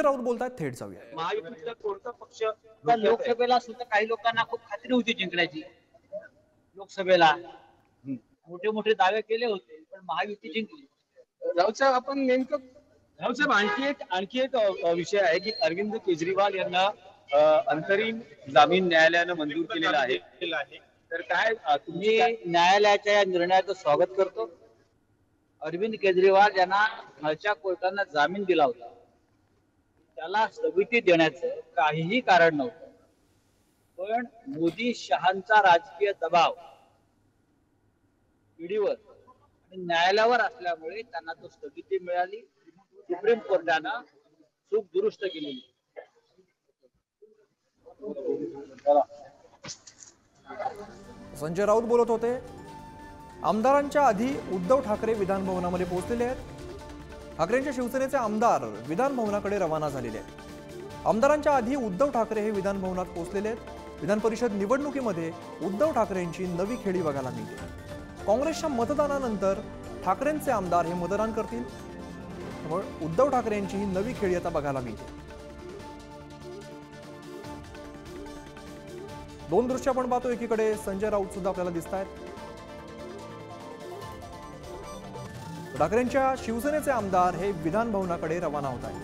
राऊत बोलतायत, थेट जाऊया. महायुतीतला कोणता पक्ष लोकसभेला सुद्धा काही लोकांना खूप खात्री होती जिंकण्याची, लोकसभेला मोठे मोठे दावे केले होते पण महायुती जिंकली. राऊत साहेब, आपण नेमकं राऊत साहेब आणखी एक विषय आहे की अरविंद केजरीवाल यांना अंतरिम जामीन न्यायालयानं मंजूर केलेला आहे. तर काय तुम्ही न्यायालयाच्या या निर्णयाचं स्वागत करतो. अरविंद केजरीवाल यांना खालच्या कोर्टानं जामीन दिला होता, त्याला स्थगिती देण्याचं काहीही कारण नव्हतं. पण मोदी शहांचा राजकीय दबाव ईडीवर आणि न्यायालयावर असल्यामुळे त्यांना तो स्थगिती मिळाली. सुप्रीम कोर्टानं चूक दुरुस्त केलेली. संजय राऊत बोलत होते. आमदारांच्या आधी उद्धव ठाकरे विधानभवनामध्ये पोहोचलेले आहेत. ठाकरेंच्या शिवसेनेचे आमदार विधानभवनाकडे रवाना झालेले आहेत. आमदारांच्या आधी उद्धव ठाकरे हे विधानभवनात पोहोचलेले आहेत. विधान परिषद निवडणुकीमध्ये उद्धव ठाकरेंची नवी खेळी बघायला मिळते. काँग्रेसच्या मतदानानंतर ठाकरेंचे आमदार हे मतदान करतील. त्यामुळे उद्धव ठाकरेंची ही नवी खेळी आता बघायला मिळते. दोन दृश्य आपण पाहतो. एकीकडे संजय राऊत सुद्धा आपल्याला दिसत आहेत. ठाकरेंच्या शिवसेनेचे आमदार हे विधानभवनाकडे रवाना होत आहेत.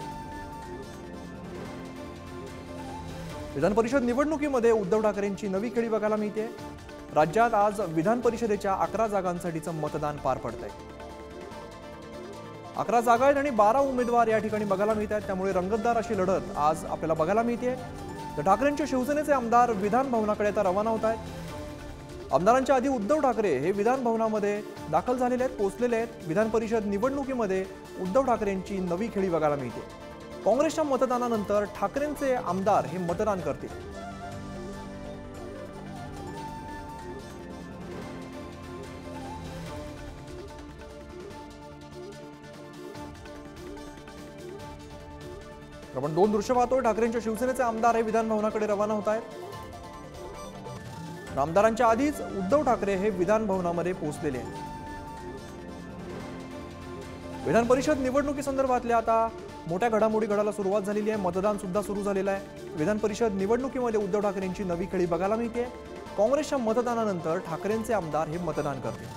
विधान परिषद निवडणुकीमध्ये उद्धव ठाकरेंची नवी खेळी बघायला मिळते. राज्यात आज विधान परिषदेच्या 11 जागांसाठीचं मतदान पार पडतंय. 11 जागा आहेत आणि 12 उमेदवार या ठिकाणी बघायला मिळत आहेत. त्यामुळे रंगतदार अशी लढत आज आपल्याला बघायला मिळते. तर ठाकरेंच्या शिवसेनेचे आमदार विधानभवनाकडे आता रवाना होत आहेत. आमदारांच्या आधी उद्धव ठाकरे हे विधानभवनामध्ये दाखल झालेले आहेत, पोहोचलेले आहेत. विधान परिषद निवडणुकीमध्ये उद्धव ठाकरेंची नवी खेळी बघायला मिळते. काँग्रेसच्या मतदानानंतर ठाकरेंचे आमदार हे मतदान करतील. आपण दोन दृश्य पाहतोय. ठाकरेंच्या शिवसेनेचे आमदार हे विधानभवनाकडे रवाना होत आहेत. आमदारांच्या आधीच उद्धव ठाकरे हे विधानभवनामध्ये पोहोचलेले आहेत. विधान परिषद निवडणुकीसंदर्भातल्या आता मोठ्या घडामोडी घडायला सुरुवात झालेली आहे. मतदान सुद्धा सुरू झालेलं आहे. विधान परिषद निवडणुकीमध्ये उद्धव ठाकरेंची नवी खेळी बघायला मिळते. काँग्रेसच्या मतदानानंतर ठाकरेंचे आमदार हे मतदान करतील.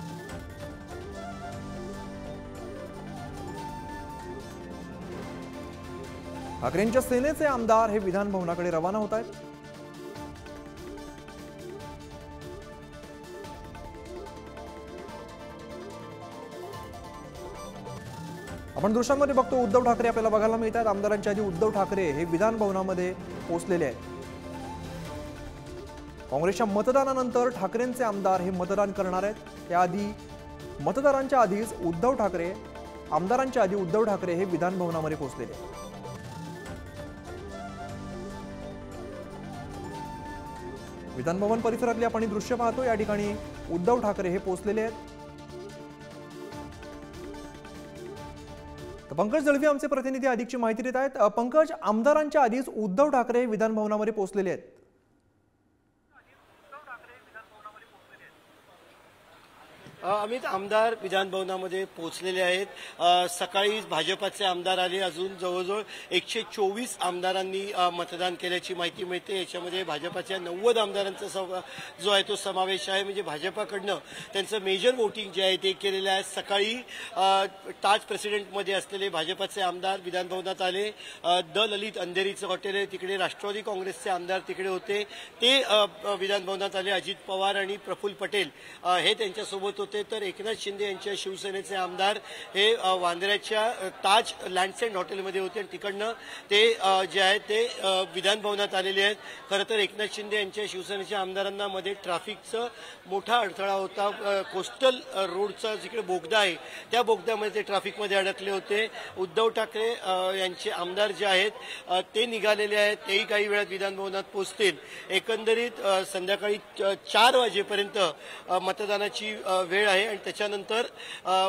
ठाकरेंच्या सेनेचे आमदार हे विधानभवनाकडे रवाना होत आहेत. आपण दृश्यांमध्ये बघतो उद्धव ठाकरे आपल्याला बघायला मिळतात. आमदारांच्या आधी उद्धव ठाकरे हे विधानभवनामध्ये पोहोचलेले आहेत. काँग्रेसच्या मतदानानंतर ठाकरेंचे आमदार हे मतदान करणार आहेत. त्याआधी मतदारांच्या आधीच उद्धव ठाकरे, आमदारांच्या आधी उद्धव ठाकरे हे विधानभवनामध्ये पोहोचलेले आहेत. विधानभवन परिसरातली आपण दृश्य पाहतो. या ठिकाणी उद्धव ठाकरे हे पोहोचलेले आहेत. पंकज दळवी आमचे प्रतिनिधी अधिकची माहिती देत आहेत. पंकज, आमदारांच्या आधीच उद्धव ठाकरे विधानभवनामध्ये पोहोचलेले आहेत. अमित, आमदार विधानभवनामध्ये पोहोचलेले आहेत. सकाळी भाजपाचे आमदार आले. अजून जवळजवळ 124 आमदारांनी मतदान केल्याची माहिती मिळते. याच्यामध्ये भाजपाच्या 90 आमदारांचा जो आहे तो समावेश आहे. म्हणजे भाजपाकडनं त्यांचं मेजर वोटिंग जे आहे ते केलेलं आहे. सकाळी ताज प्रेसिडेंटमध्ये असलेले भाजपाचे आमदार विधानभवनात आले. द ललित अंधेरीचं हॉटेल आहे तिकडे राष्ट्रवादी काँग्रेसचे आमदार तिकडे होते. ते विधानभवनात आले. अजित पवार आणि प्रफुल्ल पटेल हे त्यांच्यासोबत होते. तर एकनाथ शिंदे यांच्या शिवसेनेचे आमदार हे वांद्र्याच्या ताज लँडसेंड हॉटेलमध्ये होते आणि तिकडनं ते जे आहे ते विधानभवनात आलेले आहेत. खरं तर एकनाथ शिंदे यांच्या शिवसेनेच्या आमदारांना मध्ये ट्रॅफिकचा मोठा अडथळा होता. कोस्टल रोडचा जिकडे बोगदा आहे त्या बोगद्यामध्ये ते ट्रॅफिकमध्ये अडकले होते. उद्धव ठाकरे यांचे आमदार जे आहेत ते निघालेले आहेत. तेही काही वेळात विधानभवनात पोहोचतील. एकंदरीत संध्याकाळी 4 वाजेपर्यंत मतदानाची वेळ आहे आणि त्याच्यानंतर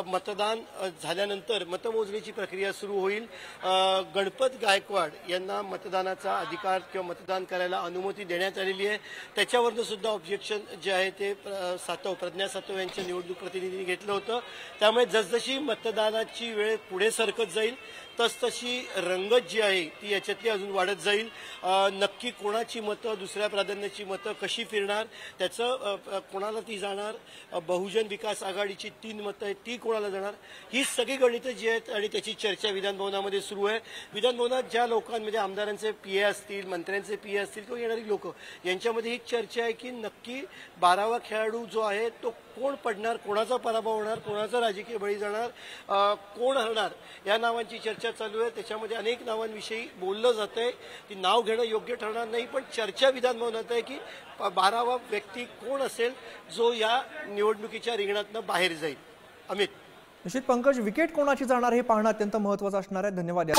मतदान झाल्यानंतर मतमोजणीची प्रक्रिया सुरू होईल. गणपत गायकवाड यांना मतदानाचा अधिकार किंवा मतदान करायला अनुमती देण्यात आलेली आहे. त्याच्यावरनं सुद्धा ऑब्जेक्शन जे आहे ते प्रज्ञा सातव यांच्या निवडणूक प्रतिनिधींनी घेतलं होतं. त्यामुळे जसजशी मतदानाची वेळ पुढे सरकत जाईल तसतशी रंगत जी आहे ती याच्यातली अजून वाढत जाईल. नक्की कोणाची मतं, दुसऱ्या प्राधान्याची मतं कशी फिरणार, त्याचं कोणाला ती जाणार, बहुजन विकास आघाडीची 3 मतं आहेत ती कोणाला जाणार, ही सगळी गणितं जी आहेत आणि त्याची चर्चा विधानभवनामध्ये सुरू आहे. विधानभवनात ज्या लोकांमध्ये आमदारांचे पीए असतील, मंत्र्यांचे पीए असतील किंवा येणारी लोक, यांच्यामध्ये ही चर्चा आहे की नक्की 12वा खेळाडू जो आहे तो कोण पडणार, कोणाचा पराभव होणार, कोणाचा राजकीय बळी जाणार, कोण हरणार, या नावांची चर्चा चालू आहे. त्याच्यामध्ये अनेक नावांविषयी बोललं जात आहे. ती नाव घेणं योग्य ठरणार नाही, पण चर्चा विधानभवनात आहे की 12वा व्यक्ती कोण असेल जो या निवडणुकीच्या रिंगणातनं बाहेर जाईल. अमित. निश्चित पंकज, विकेट कोणाची जाणार हे पाहणं अत्यंत महत्त्वाचं असणार आहे. धन्यवाद.